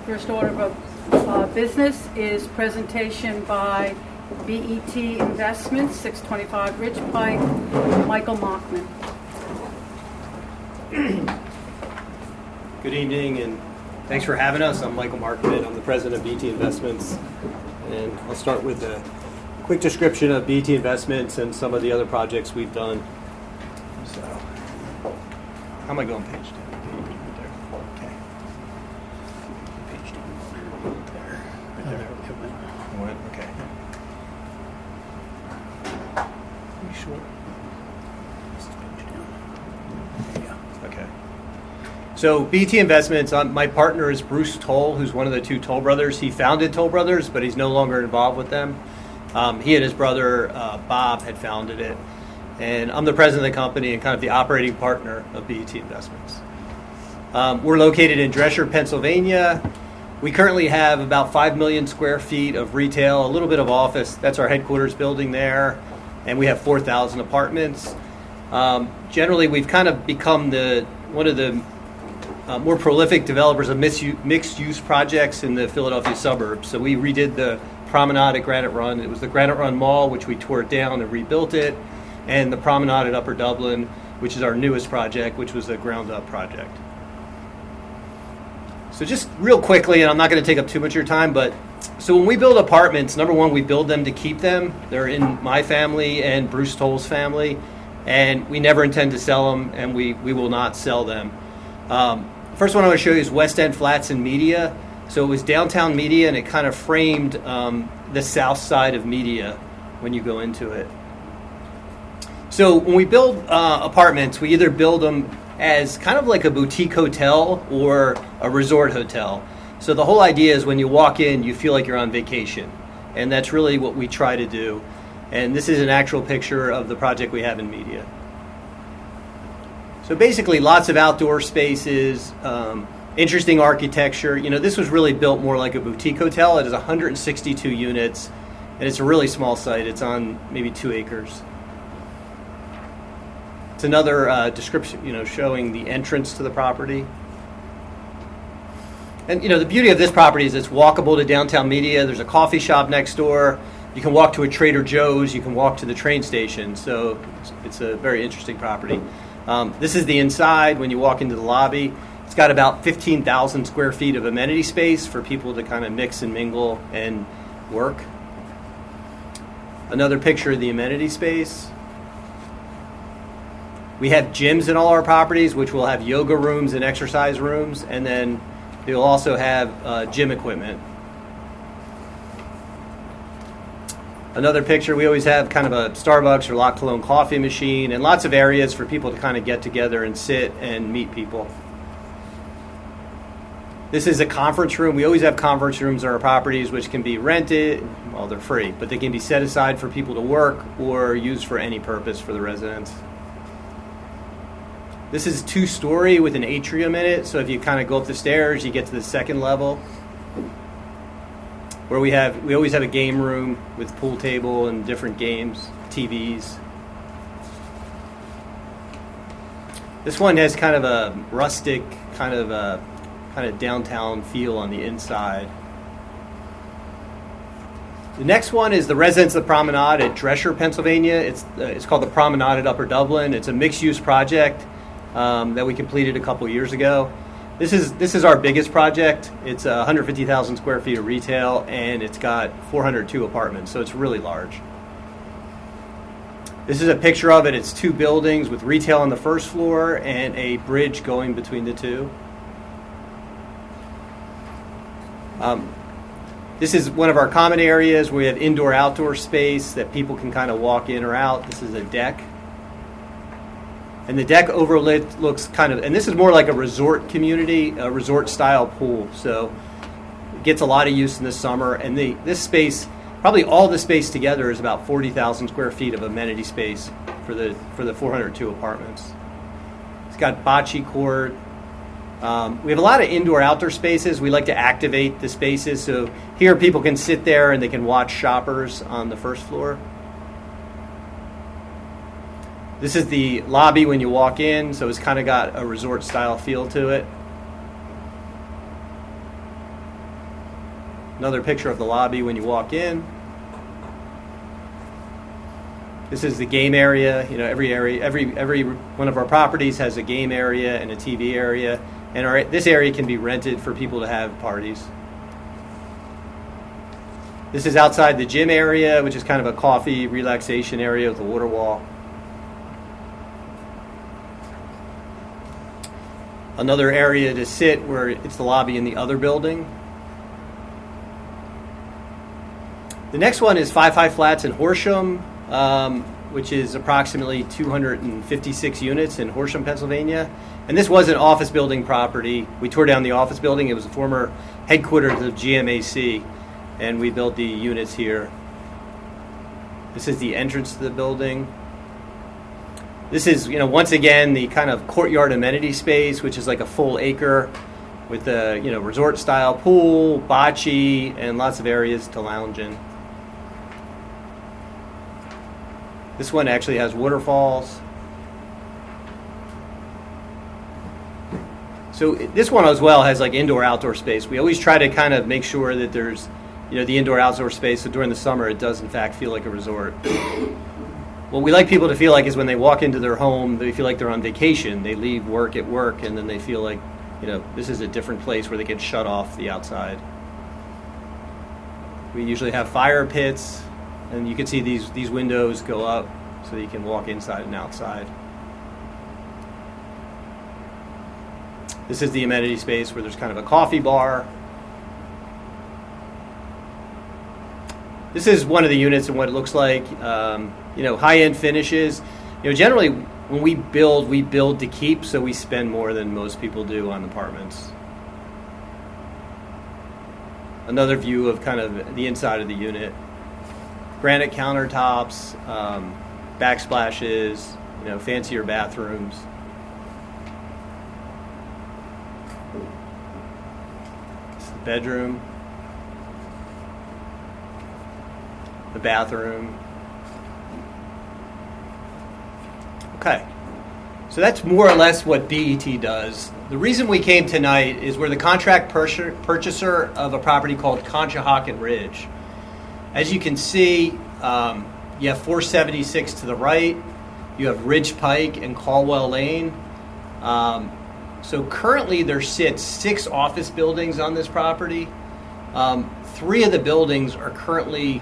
First order of business is presentation by BET Investments, 625 Ridge Pike, Michael Mockman. Good evening, and thanks for having us. I'm Michael Markman. I'm the president of BET Investments, and I'll start with a quick description of BET Investments and some of the other projects we've done. So, how am I going, page 2? Okay. Page 2. There. Right there. It went. Okay. Are you sure? This is page down. There you go. Okay. So BET Investments, my partner is Bruce Toll, who's one of the two Toll brothers. He founded Toll Brothers, but he's no longer involved with them. He and his brother, Bob, had founded it. And I'm the president of the company and kind of the operating partner of BET Investments. We're located in Dresher, Pennsylvania. We currently have about 5 million square feet of retail, a little bit of office. That's our headquarters building there. And we have 4,000 apartments. Generally, we've kind of become one of the more prolific developers of mixed-use projects in the Philadelphia suburbs. So we redid the Promenade at Granite Run. It was the Granite Run Mall, which we tore down and rebuilt it, and the Promenade at Upper Dublin, which is our newest project, which was a ground-up project. So just real quickly, and I'm not going to take up too much of your time, but so when we build apartments, number one, we build them to keep them. They're in my family and Bruce Toll's family, and we never intend to sell them, and we will not sell them. First one I want to show you is West End Flats and Media. So it was downtown Media, and it kind of framed the south side of Media when you go into it. So when we build apartments, we either build them as kind of like a boutique hotel or a resort hotel. So the whole idea is when you walk in, you feel like you're on vacation. And that's really what we try to do. And this is an actual picture of the project we have in Media. So basically, lots of outdoor spaces, interesting architecture. You know, this was really built more like a boutique hotel. It has 162 units, and it's a really small site. It's on maybe 2 acres. It's another description, showing the entrance to the property. And, the beauty of this property is it's walkable to downtown Media. There's a coffee shop next door. You can walk to a Trader Joe's. You can walk to the train station. So it's a very interesting property. This is the inside when you walk into the lobby. It's got about 15,000 square feet of amenity space for people to kind of mix and mingle and work. Another picture of the amenity space. We have gyms in all our properties, which will have yoga rooms and exercise rooms, and then they'll also have gym equipment. Another picture, we always have kind of a Starbucks or La Colombe coffee machine and lots of areas for people to kind of get together and sit and meet people. This is a conference room. We always have conference rooms on our properties which can be rented. Well, they're free, but they can be set aside for people to work or used for any purpose for the residents. This is 2-story with an atrium in it, so if you kind of go up the stairs, you get to the second level. Where we always have a game room with pool table and different games, TVs. This one has kind of a rustic, kind of downtown feel on the inside. The next one is the Residence of the Promenade at Dresher, Pennsylvania. It's called the Promenade at Upper Dublin. It's a mixed-use project that we completed a couple years ago. This is our biggest project. It's 150,000 square feet of retail, and it's got 402 apartments, so it's really large. This is a picture of it. It's 2 buildings with retail on the first floor and a bridge going between the two. This is one of our common areas where we have indoor-outdoor space that people can kind of walk in or out. This is a deck. And the deck overlit looks and this is more like a resort community, a resort-style pool. So it gets a lot of use in the summer. And this space, probably all the space together, is about 40,000 square feet of amenity space for the 402 apartments. It's got bocce court. We have a lot of indoor-outdoor spaces. We like to activate the spaces. So here people can sit there and they can watch shoppers on the first floor. This is the lobby when you walk in, so it's kind of got a resort-style feel to it. Another picture of the lobby when you walk in. This is the game area. You know, every one of our properties has a game area and a TV area, and this area can be rented for people to have parties. This is outside the gym area, which is kind of a coffee relaxation area with a water wall. Another area to sit where it's the lobby in the other building. The next one is 55 Flats in Horsham, which is approximately 256 units in Horsham, Pennsylvania. And this was an office building property. We tore down the office building. It was a former headquarters of GMAC, and we built the units here. This is the entrance to the building. This is, once again, the kind of courtyard amenity space, which is like a full acre with a, resort-style pool, bocce, and lots of areas to lounge in. This one actually has waterfalls. So this one as well has like indoor-outdoor space. We always try to kind of make sure that there's, the indoor-outdoor space, so during the summer it does in fact feel like a resort. What we like people to feel like is when they walk into their home, they feel like they're on vacation. They leave work at work, and then they feel like, this is a different place where they can shut off the outside. We usually have fire pits, and you can see these windows go up so that you can walk inside and outside. This is the amenity space where there's kind of a coffee bar. This is one of the units and what it looks like. High-end finishes. Generally when we build to keep, so we spend more than most people do on apartments. Another view of kind of the inside of the unit. Granite countertops, backsplashes, fancier bathrooms. This is the bedroom. The bathroom. Okay, so that's more or less what BET does. The reason we came tonight is we're the contract purchaser of a property called Conshohocken Ridge. As you can see, you have 476 to the right. You have Ridge Pike and Caldwell Lane. So currently there sits 6 office buildings on this property. 3 of the buildings are currently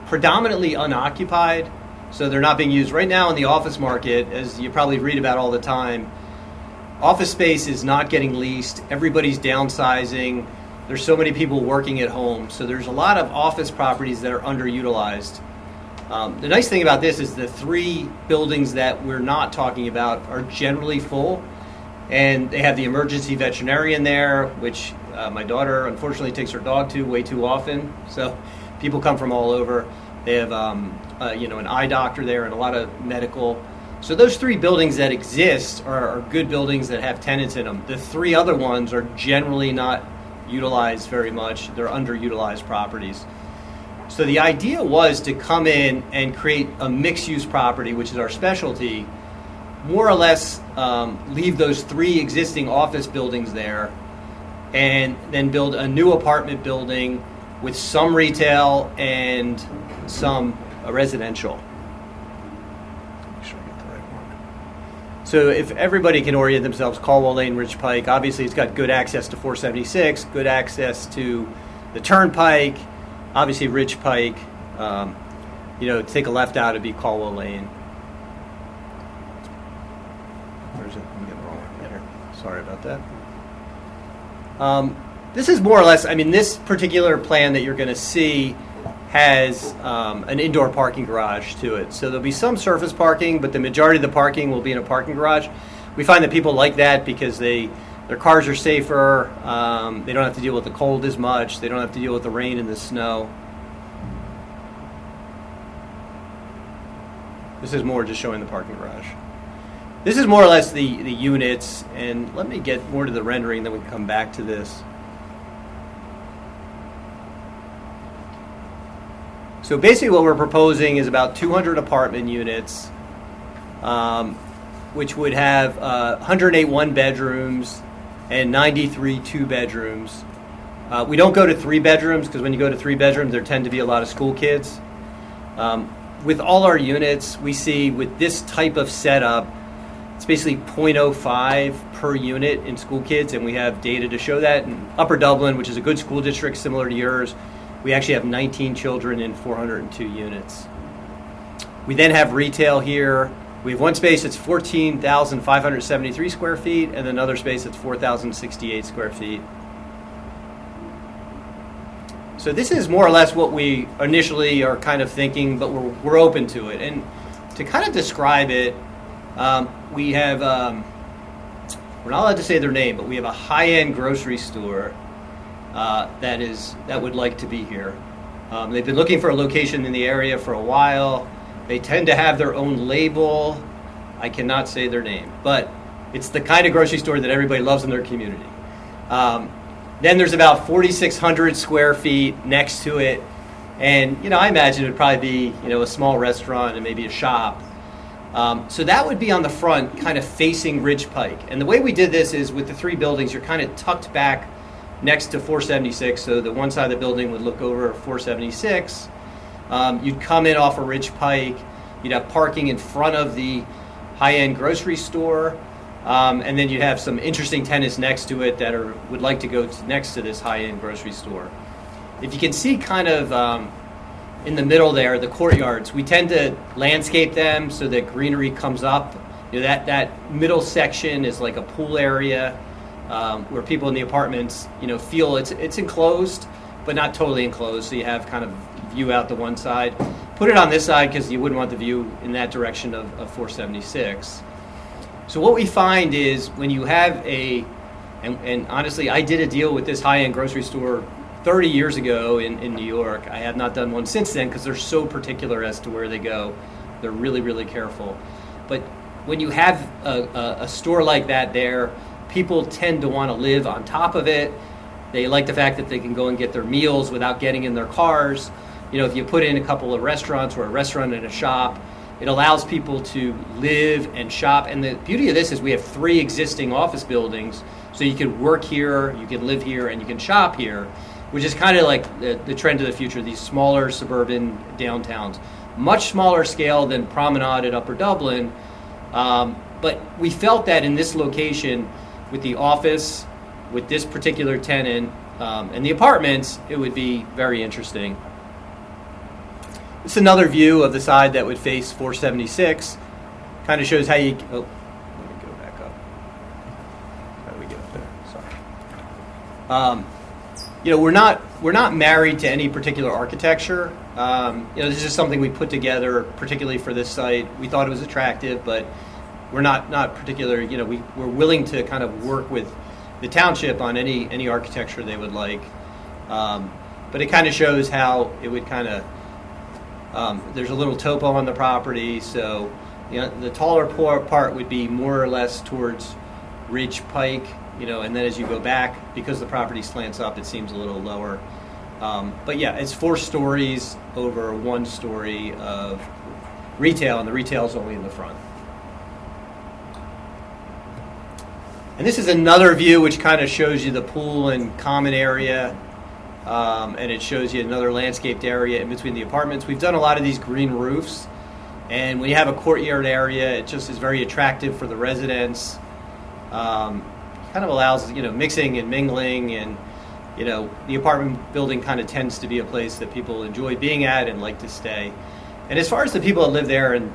predominantly unoccupied, so they're not being used. Right now in the office market, as you probably read about all the time, office space is not getting leased. Everybody's downsizing. There's so many people working at home, so there's a lot of office properties that are underutilized. The nice thing about this is the 3 buildings that we're not talking about are generally full, and they have the emergency veterinarian there, which my daughter unfortunately takes her dog to way too often, so people come from all over. They have an eye doctor there and a lot of medical. So those 3 buildings that exist are good buildings that have tenants in them. The 3 other ones are generally not utilized very much. They're underutilized properties. So the idea was to come in and create a mixed-use property, which is our specialty, more or less leave those 3 existing office buildings there, and then build a new apartment building with some retail and some residential. Make sure I get the right one. So if everybody can orient themselves, Caldwell Lane, Ridge Pike, obviously it's got good access to 476, good access to the Turnpike, obviously Ridge Pike. Take a left out, it'd be Caldwell Lane. Where's it? I'm getting the wrong one here. Sorry about that. This is more or less, this particular plan that you're going to see has an indoor parking garage to it. So there'll be some surface parking, but the majority of the parking will be in a parking garage. We find that people like that because their cars are safer. They don't have to deal with the cold as much. They don't have to deal with the rain and the snow. This is more just showing the parking garage. This is more or less the units, and let me get more to the rendering, then we can come back to this. So basically what we're proposing is about 200 apartment units, which would have 108 one-bedrooms and 93 two-bedrooms. We don't go to 3 bedrooms because when you go to 3 bedrooms, there tend to be a lot of school kids. With all our units, we see with this type of setup, it's basically 0.05 per unit in school kids, and we have data to show that. In Upper Dublin, which is a good school district similar to yours, we actually have 19 children in 402 units. We then have retail here. We have one space that's 14,573 square feet and another space that's 4,068 square feet. So this is more or less what we initially are kind of thinking, but we're open to it. And to kind of describe it, we have, we're not allowed to say their name, but we have a high-end grocery store that would like to be here. They've been looking for a location in the area for a while. They tend to have their own label. I cannot say their name, but it's the kind of grocery store that everybody loves in their community. Then there's about 4,600 square feet next to it. And, I imagine it would probably be, a small restaurant and maybe a shop. So that would be on the front, kind of facing Ridge Pike. And the way we did this is with the 3 buildings, you're kind of tucked back next to 476. So the one side of the building would look over 476. You'd come in off of Ridge Pike. You'd have parking in front of the high-end grocery store. And then you'd have some interesting tenants next to it that would like to go next to this high-end grocery store. If you can see kind of in the middle there, the courtyards, we tend to landscape them so that greenery comes up. That middle section is like a pool area where people in the apartments, feel it's enclosed, but not totally enclosed. So you have kind of view out the one side. Put it on this side because you wouldn't want the view in that direction of 476. So what we find is when you have and honestly, I did a deal with this high-end grocery store 30 years ago in New York. I have not done one since then because they're so particular as to where they go. They're really, really careful. But when you have a store like that there, people tend to want to live on top of it. They like the fact that they can go and get their meals without getting in their cars. If you put in a couple of restaurants or a restaurant and a shop, it allows people to live and shop. And the beauty of this is we have 3 existing office buildings, so you can work here, you can live here, and you can shop here, which is kind of like the trend of the future, these smaller suburban downtowns. Much smaller scale than Promenade at Upper Dublin, but we felt that in this location, with the office, with this particular tenant, and the apartments, it would be very interesting. It's another view of the side that would face 476. Kind of shows how you. Oh, let me go back up. How do we get up there? Sorry. We're not married to any particular architecture. This is something we put together particularly for this site. We thought it was attractive, but we're not particular. We're willing to kind of work with the township on any architecture they would like. But it kind of shows how it would kind of. There's a little topo on the property, so the taller part would be more or less towards Ridge Pike, and then as you go back, because the property slants up, it seems a little lower. But yeah, it's 4 stories over 1 story of retail, and the retail is only in the front. And this is another view which kind of shows you the pool and common area. And it shows you another landscaped area in between the apartments. We've done a lot of these green roofs, and when you have a courtyard area, it just is very attractive for the residents. Kind of allows mixing and mingling, and the apartment building kind of tends to be a place that people enjoy being at and like to stay. And as far as the people that live there, and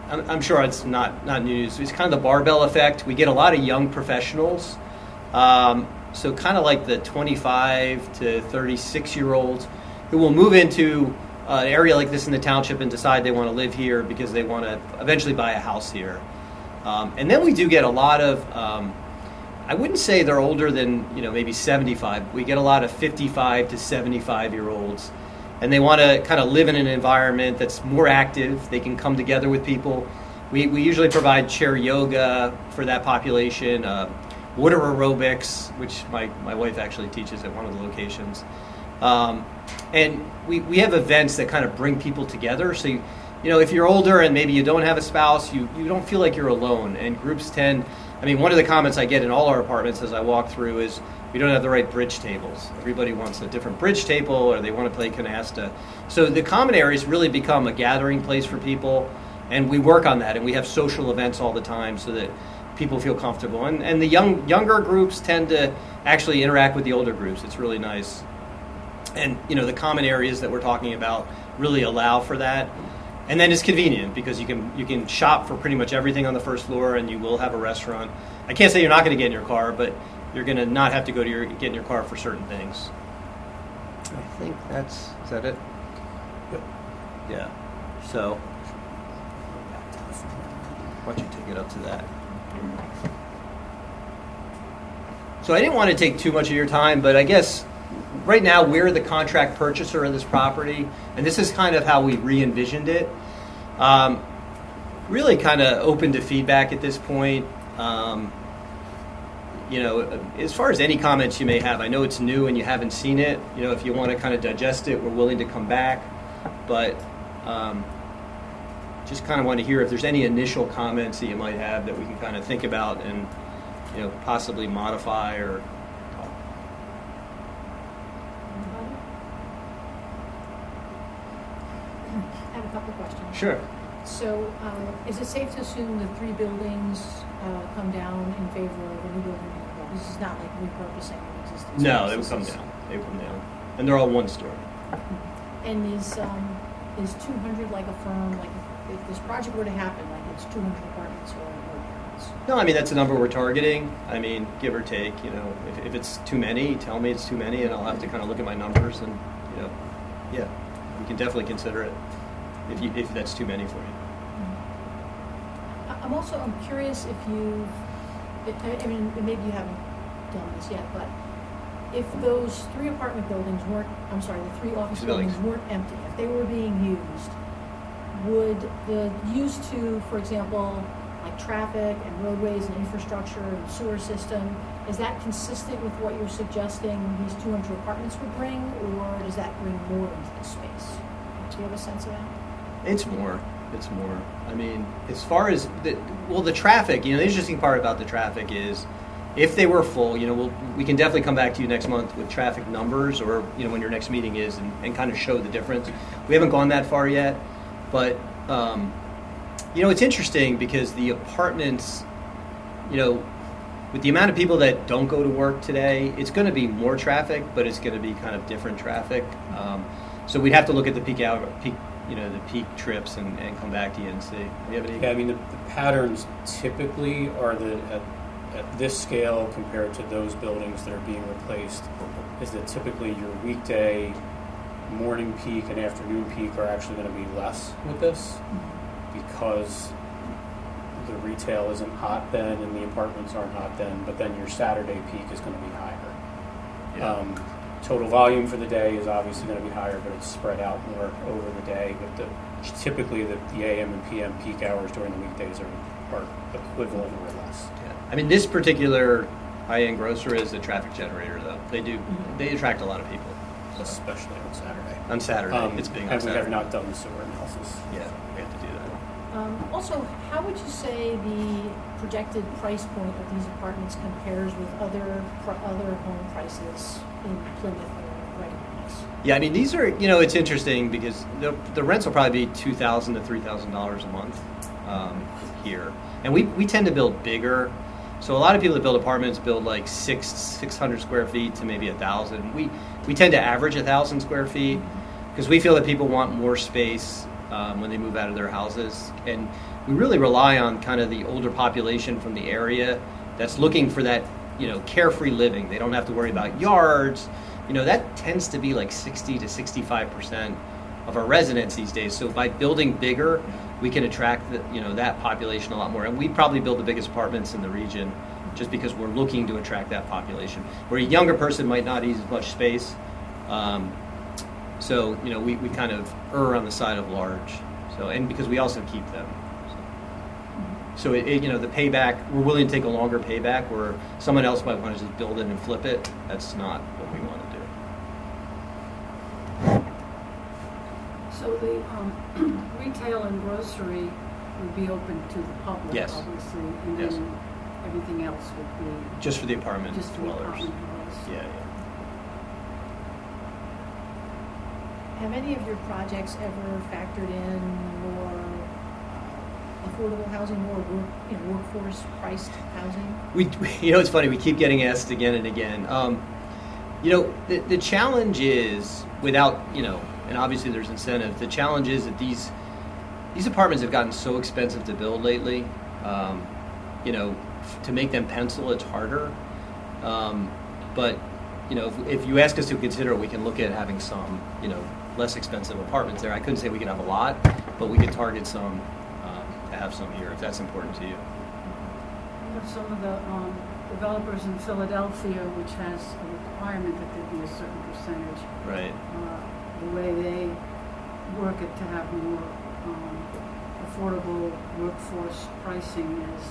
I'm sure it's not news, it's kind of the barbell effect. We get a lot of young professionals. So kind of like the 25 to 36-year-olds who will move into an area like this in the township and decide they want to live here because they want to eventually buy a house here. And then we do get a lot of, I wouldn't say they're older than maybe 75. We get a lot of 55 to 75-year-olds. And they want to kind of live in an environment that's more active. They can come together with people. We usually provide chair yoga for that population. Water aerobics, which my wife actually teaches at one of the locations. And we have events that kind of bring people together. So, if you're older and maybe you don't have a spouse, you don't feel like you're alone. And groups tend, I mean, one of the comments I get in all our apartments as I walk through is we don't have the right bridge tables. Everybody wants a different bridge table, or they want to play canasta. So the common areas really become a gathering place for people, and we work on that, and we have social events all the time so that people feel comfortable. And the younger groups tend to actually interact with the older groups. It's really nice. And, you know, the common areas that we're talking about really allow for that. And then it's convenient because you can shop for pretty much everything on the first floor, and you will have a restaurant. I can't say you're not going to get in your car, but you're going to not have to get in your car for certain things. I think is that it? Yep. Yeah. So, why don't you take it up to that? So I didn't want to take too much of your time, but I guess right now we're the contract purchaser of this property, and this is kind of how we re-envisioned it. Really kind of open to feedback at this point. You know, as far as any comments you may have, I know it's new and you haven't seen it. You know, if you want to kind of digest it, we're willing to come back. But just kind of want to hear if there's any initial comments that you might have that we can kind of think about and, you know, possibly modify or talk. I have a couple of questions. Sure. So, is it safe to assume the 3 buildings come down in favor of a new building? This is not like repurposing an existing No, space. they would This come is- down. They would come down. And they're all one story. And is 200 like a firm, like if this project were to happen, like it's 200 apartments or more apartments? No, I mean, that's the number we're targeting. I mean, give or take, you know, if it's too many, tell me it's too many, and I'll have to kind of look at my numbers and, you know, yeah, we can definitely consider it if that's too many for you. I'm curious if you've, I mean, maybe you haven't done this yet, but if those 3 apartment buildings weren't, I'm sorry, the 3 office Buildings. buildings weren't empty, if they were being used, would the use to, for example, like traffic and roadways and infrastructure and sewer system, is that consistent with what you're suggesting these 200 apartments would bring, or does that bring more into the space? Do you have a sense of that? It's more. I mean, as far as the traffic, you know, the interesting part about the traffic is if they were full, you know, we can definitely come back to you next month with traffic numbers or, you know, when your next meeting is and kind of show the difference. We haven't gone that far yet, but, you know, it's interesting because the apartments, you know, with the amount of people that don't go to work today, it's going to be more traffic, but it's going to be kind of different traffic. So we'd have to look at the peak trips and come back to you and see. Do you have any? Yeah, I mean, the patterns typically are that at this scale compared to those buildings that are being replaced, is that typically your weekday morning peak and afternoon peak are actually going to be less with this because the retail isn't hot then and the apartments aren't hot then, but then your Saturday peak is going to be higher. Yeah. Total volume for the day is obviously going to be higher, but it's spread out more over the day. But typically the AM and PM peak hours during the weekdays are equivalent or less. Yeah. I mean, this particular high-end grocer is a traffic generator, though. They attract a lot of people. Especially on Saturday. On Saturday, it's big on and we Saturday. have not done the sewer analysis. Yeah, we have to do that. Also, how would you say the projected price point of these apartments compares with other home prices in Plymouth or Reading? Yeah, I mean, these are, you know, it's interesting because the rents will probably be $2,000 to $3,000 a month here. And we tend to build bigger. So a lot of people that build apartments build like 600 square feet to maybe 1,000. We tend to average 1,000 square feet because we feel that people want more space when they move out of their houses. And we really rely on kind of the older population from the area that's looking for that, you know, carefree living. They don't have to worry about yards. You know, that tends to be like 60 to 65% of our residents these days. So by building bigger, we can attract that population a lot more. And we probably build the biggest apartments in the region just because we're looking to attract that population. Where a younger person might not need as much space. So, you know, we kind of err on the side of large. So, and because we also keep them. So you know, the payback, we're willing to take a longer payback where someone else might want to just build it and flip it. That's not what we want to do. So the retail and grocery would be open to the public, Yes. obviously. And Yes. then everything else would be Just for the apartment just for the dwellers. apartment dwellers. Yeah, yeah. Have any of your projects ever factored in more affordable housing, more workforce priced housing? It's funny. We keep getting asked again and again. The challenge is without, and obviously there's incentive. The challenge is that these apartments have gotten so expensive to build lately. To make them pencil, it's harder. But if you ask us to consider it, we can look at having some, less expensive apartments there. I couldn't say we can have a lot, but we could target some to have some here if that's important to you. We have some of the developers in Philadelphia, which has a requirement that there be a certain percentage. Right. The way they work it to have more affordable workforce pricing is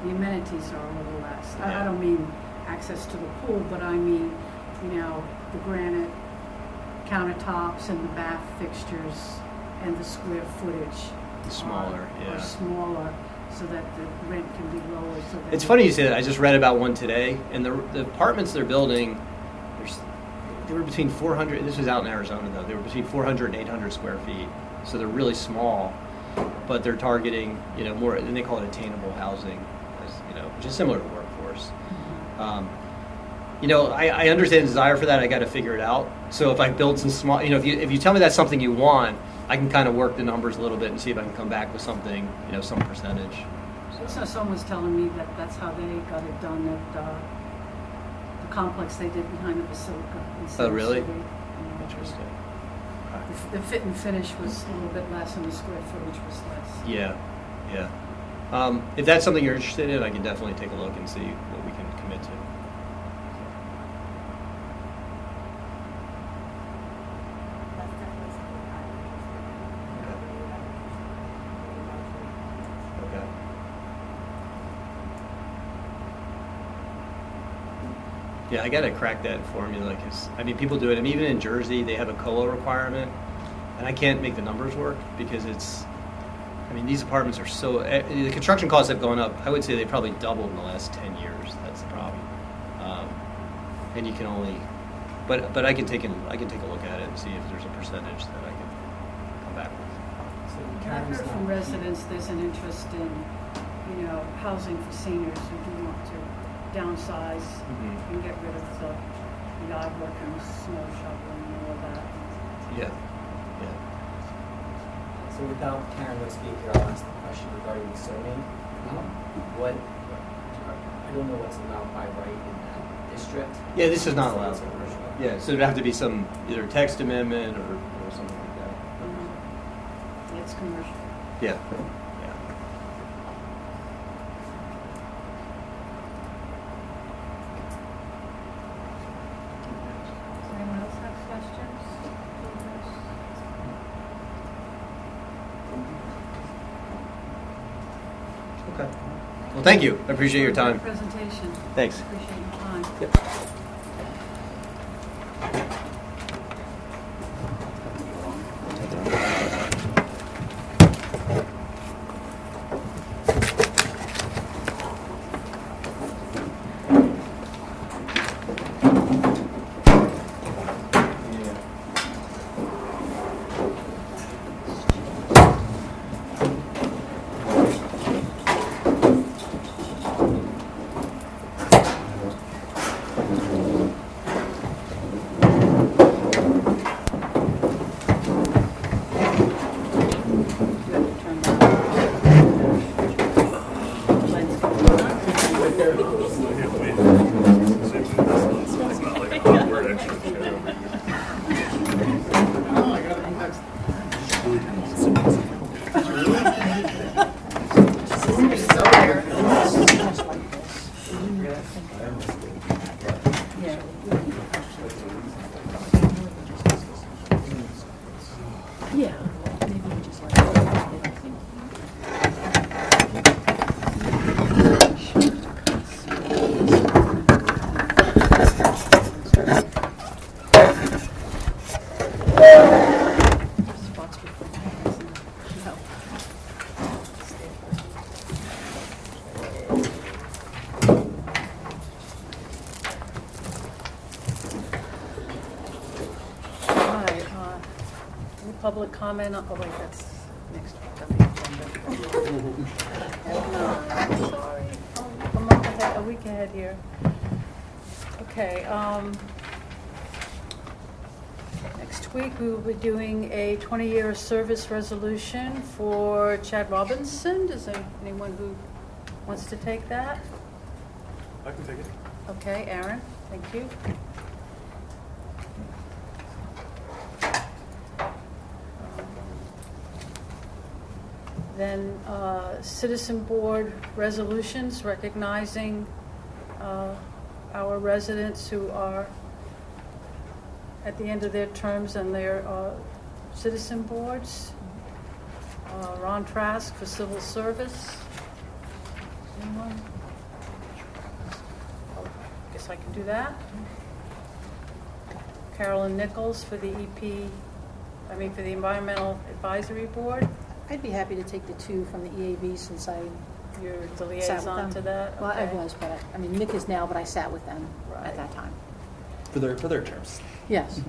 the amenities are a little less. I Yeah. don't mean access to the pool, but I mean, the granite countertops and the bath fixtures and the square footage. Smaller, yeah. Are smaller, so that the rent can be lower. So that It's funny you say that. I just read about one today, and the apartments they're building, they were between 400. This was out in Arizona though. They were between 400 and 800 square feet, so they're really small, but they're targeting more. And they call it attainable housing, which is similar to workforce. I understand the desire for that. I got to figure it out. So if I build some small, if you tell me that's something you want, I can kind of work the numbers a little bit and see if I can come back with something, some percentage. So someone was telling me that that's how they got it done at the complex they did behind the Basilica in Center Oh, really? City. Interesting. The fit and finish was a little bit less and the square footage was less. Yeah, yeah. If that's something you're interested in, I can definitely take a look and see what we can commit to. That's definitely something I'm interested in. Okay. Yeah, I got to crack that formula because people do it. Even in Jersey, they have a COLA requirement, and I can't make the numbers work because these apartments are so. The construction costs have gone up. I would say they probably doubled in the last 10 years. That's the problem. And you can only, but I can take a look at it and see if there's a percentage that I can come back with. I've heard from residents there's an interest in, housing for seniors who do want to downsize Mhm. and get rid of the yard work and snow shoveling and all that. Yeah, yeah. So without Karen would speak here, I'll ask the question regarding the zoning. I don't know what's allowed by right in that district. Yeah, this is not allowed. It's commercial. Yeah, so there'd have to be some either text amendment or something like that. It's commercial. Yeah, yeah. Does anyone else have questions? Okay. Well, thank you. I appreciate your time. Presentation. Thanks. Appreciate your time. Yep. Yeah. Maybe we just like, I don't think. Spots before my eyes and- no. Any public comment? Oh, wait, that's next on the agenda. No, I'm sorry. I'm a month ahead, a week ahead here. Okay, next week we will be doing a 20-year service resolution for Chad Robinson. Is there anyone who wants to take that? I can take it. Okay, Aaron, thank you. Then citizen board resolutions recognizing our residents who are at the end of their terms and their citizen boards. Ron Trask for civil service. Anyone? Oh, guess I can do that. Carolyn Nichols for the for the Environmental Advisory Board. I'd be happy to take the two from the EAB since You're the sat with liaison them. to that? Well, I Okay. was, but I mean, Nick is now, but I sat with them Right. at that time. For their terms. Yes.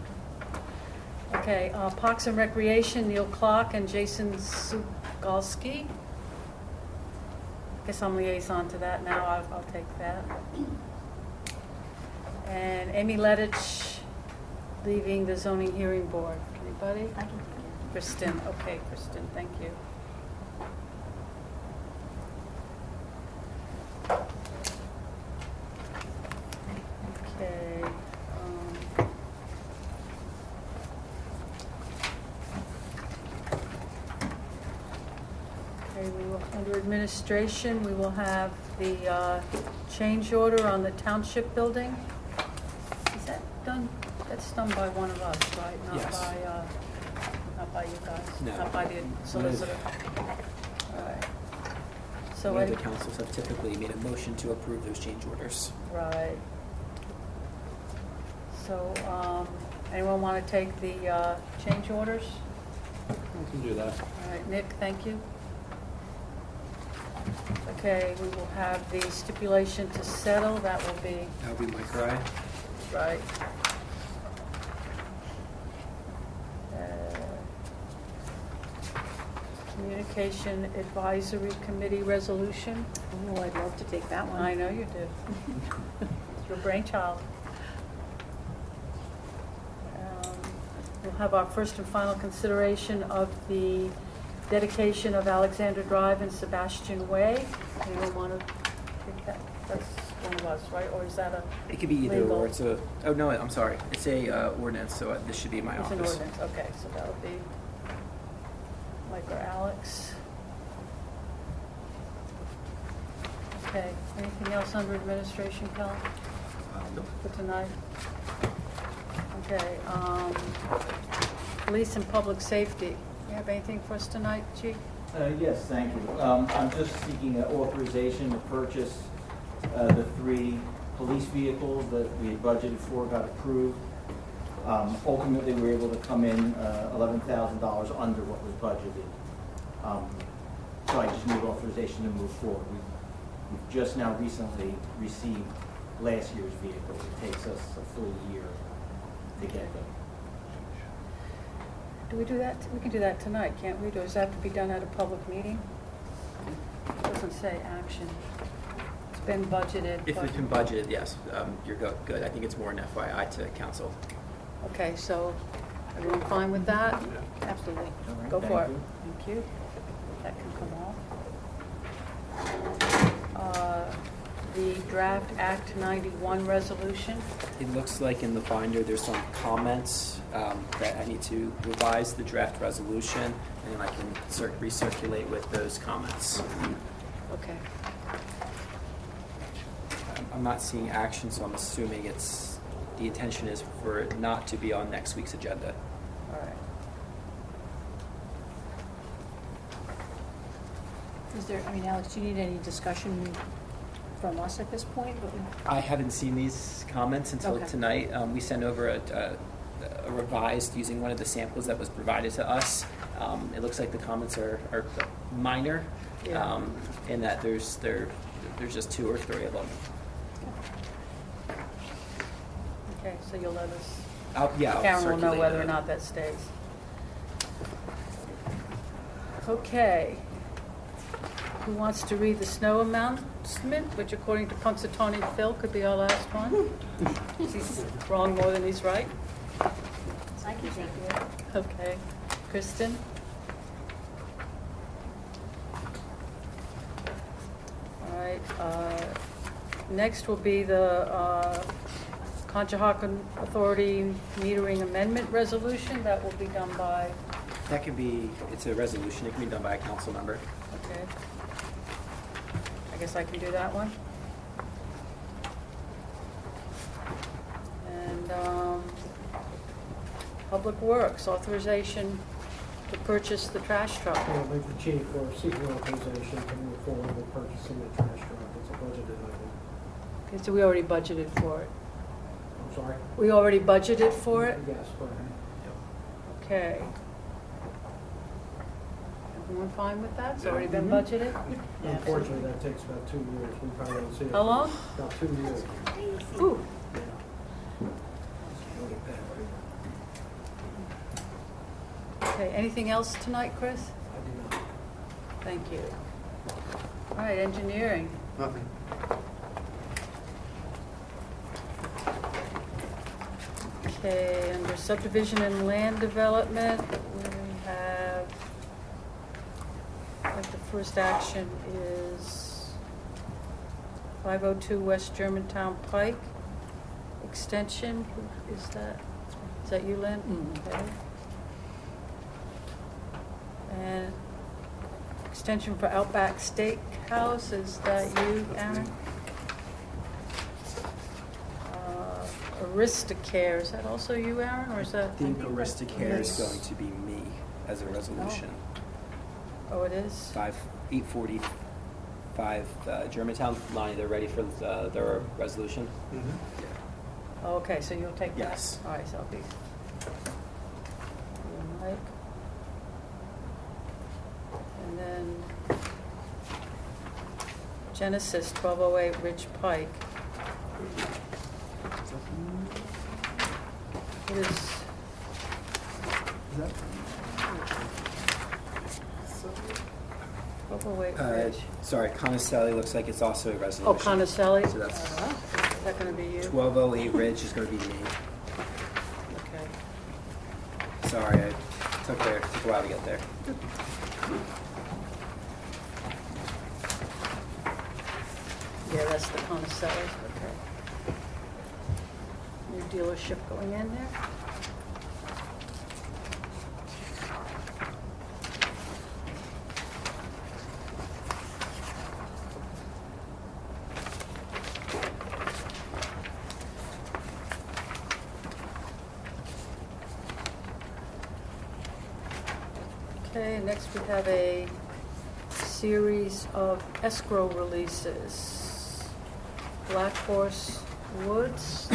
Okay, Parks and Recreation, Neil Clark and Jason Sugalski. Guess I'm liaison to that now, I'll take that. And Amy Lettich leaving the zoning hearing board. Anybody? I can take it. Kristen, okay, Kristen, thank you. Okay. Okay, we will, under administration, we will have the change order on the township building. Is that done? That's done by one of us, right? Yes. Not by you guys? No. Not by the solicitor? All right. So, One of the councils have typically made a motion to approve those change orders. right. So, anyone want to take the change orders? We can do that. All right, Nick, thank you. Okay, we will have the stipulation to settle, that will be, That would be Mike Rye. right. Communication Advisory Committee Resolution. Oh, I'd love to take that one. I know you do. It's your brainchild. We'll have our first and final consideration of the dedication of Alexander Drive and Sebastian Way. Anyone want to take that? That's one of us, right? Or is that a, It could be either Legal. or. It's a. Oh no, I'm sorry. It's a ordinance, so this should be in my it's an office. ordinance? Okay, so that'll be Mike or Alex. Okay, anything else under administration, Kelly? Nope. For tonight? Okay, police and public safety. You have anything for us tonight, Chief? Yes, thank you. I'm just seeking authorization to purchase the 3 police vehicles that we had budgeted for, got approved. Ultimately, we were able to come in $11,000 under what was budgeted. So I just need authorization to move forward. We've just now recently received last year's vehicle. It takes us a full year to get them. Do we do that? We can do that tonight, can't we? Does that have to be done at a public meeting? It doesn't say action. It's been budgeted. If but- it's been budgeted, yes, you're good. I think it's more an FYI to council. Okay, so everyone fine with that? Absolutely. All right, Go for thank it. you. Thank you. That can come off. The draft Act 91 resolution. It looks like in the binder there's some comments that I need to revise the draft resolution, and I can recirculate with those comments. Okay. I'm not seeing action, so I'm assuming the intention is for it not to be on next week's agenda. All right. Is there, Alex, do you need any discussion from us at this point? I haven't seen these comments until Okay. tonight. We sent over a revised using one of the samples that was provided to us. It looks like the comments are minor, Yeah. in that there's just 2 or 3 of them. Okay, so you'll let us, Yeah, I'll Karen will know circulate whether or it. not that stays. Okay. Who wants to read the snow announcement, which according to Punxsutawney Phil could be our last one? He's wrong more than he's right. I can take it. Okay. Kristen? All right. Next will be the Conshohocken Authority metering amendment resolution. That will be done by, That could be, it's a resolution, it can be done by a council member. okay. I guess I can do that one. And Public Works, authorization to purchase the trash truck. Yeah, like the chief, or seeking authorization to move forward with purchasing the trash truck. It's a budgeted item. Okay, so we already budgeted for it. I'm sorry? We already budgeted for it? Yes, go ahead. Okay. Everyone fine with that? It's already been budgeted? Unfortunately, that takes about 2 years. We probably won't see it. How long? About 2 years. Ooh. We'll get that right. Okay, anything else tonight, Chris? I do not. Thank you. All right, engineering. Nothing. Okay, under subdivision and land development, we have, like the first action is 502 West Germantown Pike extension. Who is that you, Lynn? Okay. And extension for Outback Steakhouse, is that you, Aaron? Aristocare, is that also you, Aaron, or is that? I think Aristocare is going to be me as a resolution. Oh, it is? 845 Germantown, Lonnie, they're ready for their resolution? Oh, okay, so you'll take that? Yes. All right, so I'll be. You and Mike. And then Genesis, 1208 Ridge Pike. What is, that? 1208 Ridge? Sorry, Conocelli looks like it's also a resolution. Oh, Conocelli? So that's Is that gonna be you? 1208 Ridge is going to be me. Okay. Sorry, it took a while to get there. Yeah, that's the Conocelli, okay. New dealership going in there? Okay, next we have a series of escrow releases. Black Horse Woods.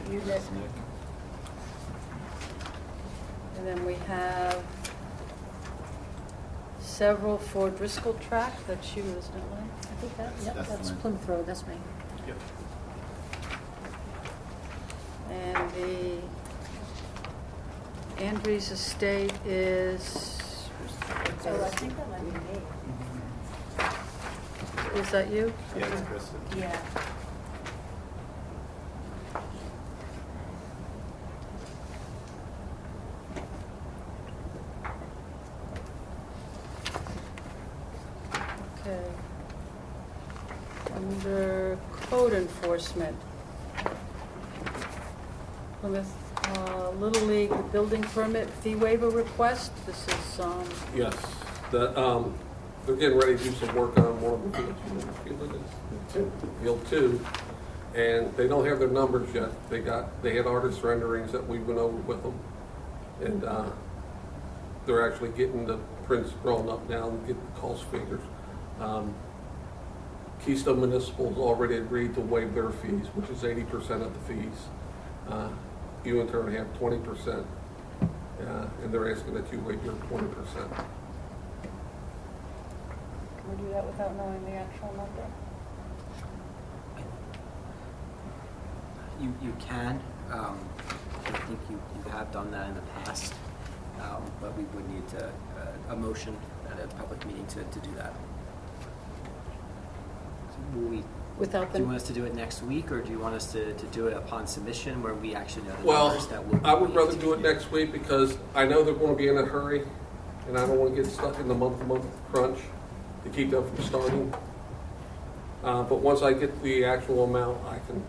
You, Nick. And then we have several for Driscoll Track. That's you, isn't it, Lynn? I think that, yep, That's that's mine. Plymouth Road, that's me. And the Andrews Estate is, So I think that might be me. is that you? Yeah, it's Kristen. Yeah. Okay. Under code enforcement. Plymouth Little League building permit fee waiver request. This is, Yes, they're getting ready to do some work on one of the field two, and they don't have their numbers yet. They had artist renderings that we went over with them, and they're actually getting the prints drawn up now and getting the cost figures. Keystone Municipal's already agreed to waive their fees, which is 80% of the fees. You in turn have 20%, and they're asking that you waive your 20%. can we do that without knowing the actual number? You can. I think you have done that in the past. but we would need a motion at a public meeting to do that. So will we, Without do you the, want us to do it next week, or do you want us to do it upon submission where we actually know the Well, numbers that will? I would rather do it next week because I know they're gonna be in a hurry, and I don't wanna get stuck in the month-to-month crunch to keep them from starting. But once I get the actual amount, I can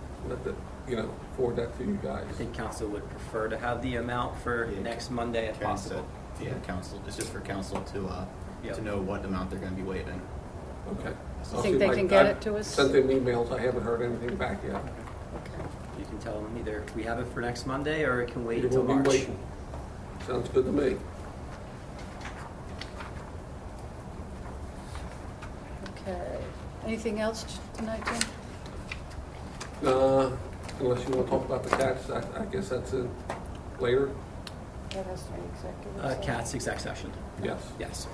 forward that to you guys. I think council would prefer to have the amount for Yeah, next Monday if Karen possible. said, yeah, council, it's just for council Yep. to know what amount they're gonna be waiving. Okay. you think they can get it to us? Sent them emails, I haven't heard anything back yet. Okay. You can tell them either we have it for next Monday or it can wait You until will be March. waiting. Sounds good to me. Okay. Anything else tonight, Jim? Unless you want to talk about the cats, I guess that's it later. That has to be executive session. CAT's exec session. Yes. Yes.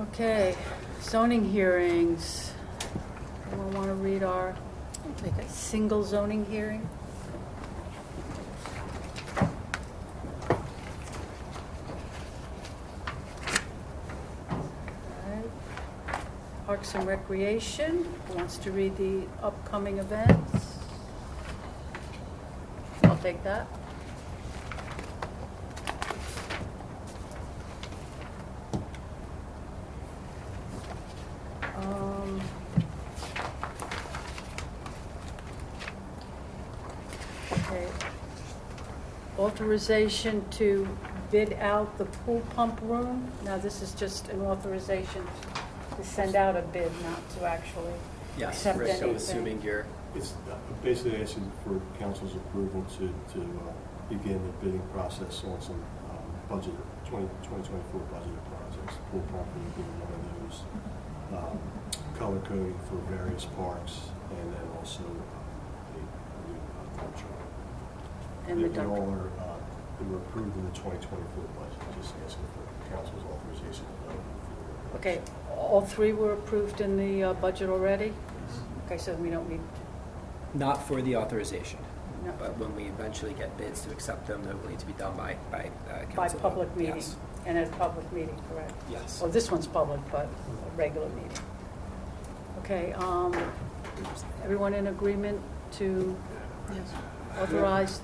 Okay, zoning hearings. Anyone want to read our single zoning hearing? Alright. Parks and Recreation, who wants to read the upcoming events? I'll take that. Um, Okay. Authorization to bid out the pool pump room. Now, this is just an authorization to send out a bid, not to actually Yes, accept Rick, anything. I'm assuming you're, It's basically asking for council's approval to begin the bidding process on some budget, 2024 budgeted projects. Pool property being one of those, color coding for various parks, and then also a new dump truck. And the They dump. all are, they were approved in the 2024 budget, just asking for council's authorization. Okay, all three were approved in the budget already? Okay, so we don't need, not for the authorization, no, but when we eventually get bids to accept them, that will need to be done by council. by vote. public meeting, Yes. and at a public meeting, correct? Yes. Well, this one's public, but a regular meeting. Okay, everyone in agreement to authorize?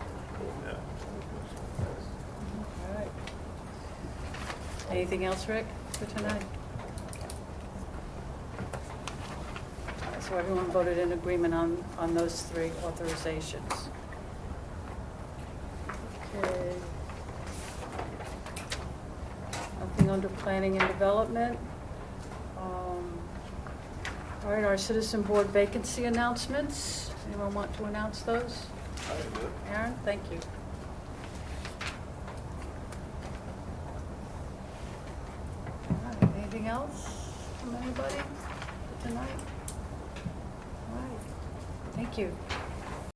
All right. Anything else, Rick, for tonight? All right, so everyone voted in agreement on those three authorizations. Okay. Nothing under planning and development. All right, our citizen board vacancy announcements. Anyone want to announce those? Aaron, thank you. All right, anything else from anybody for tonight? All right, thank you.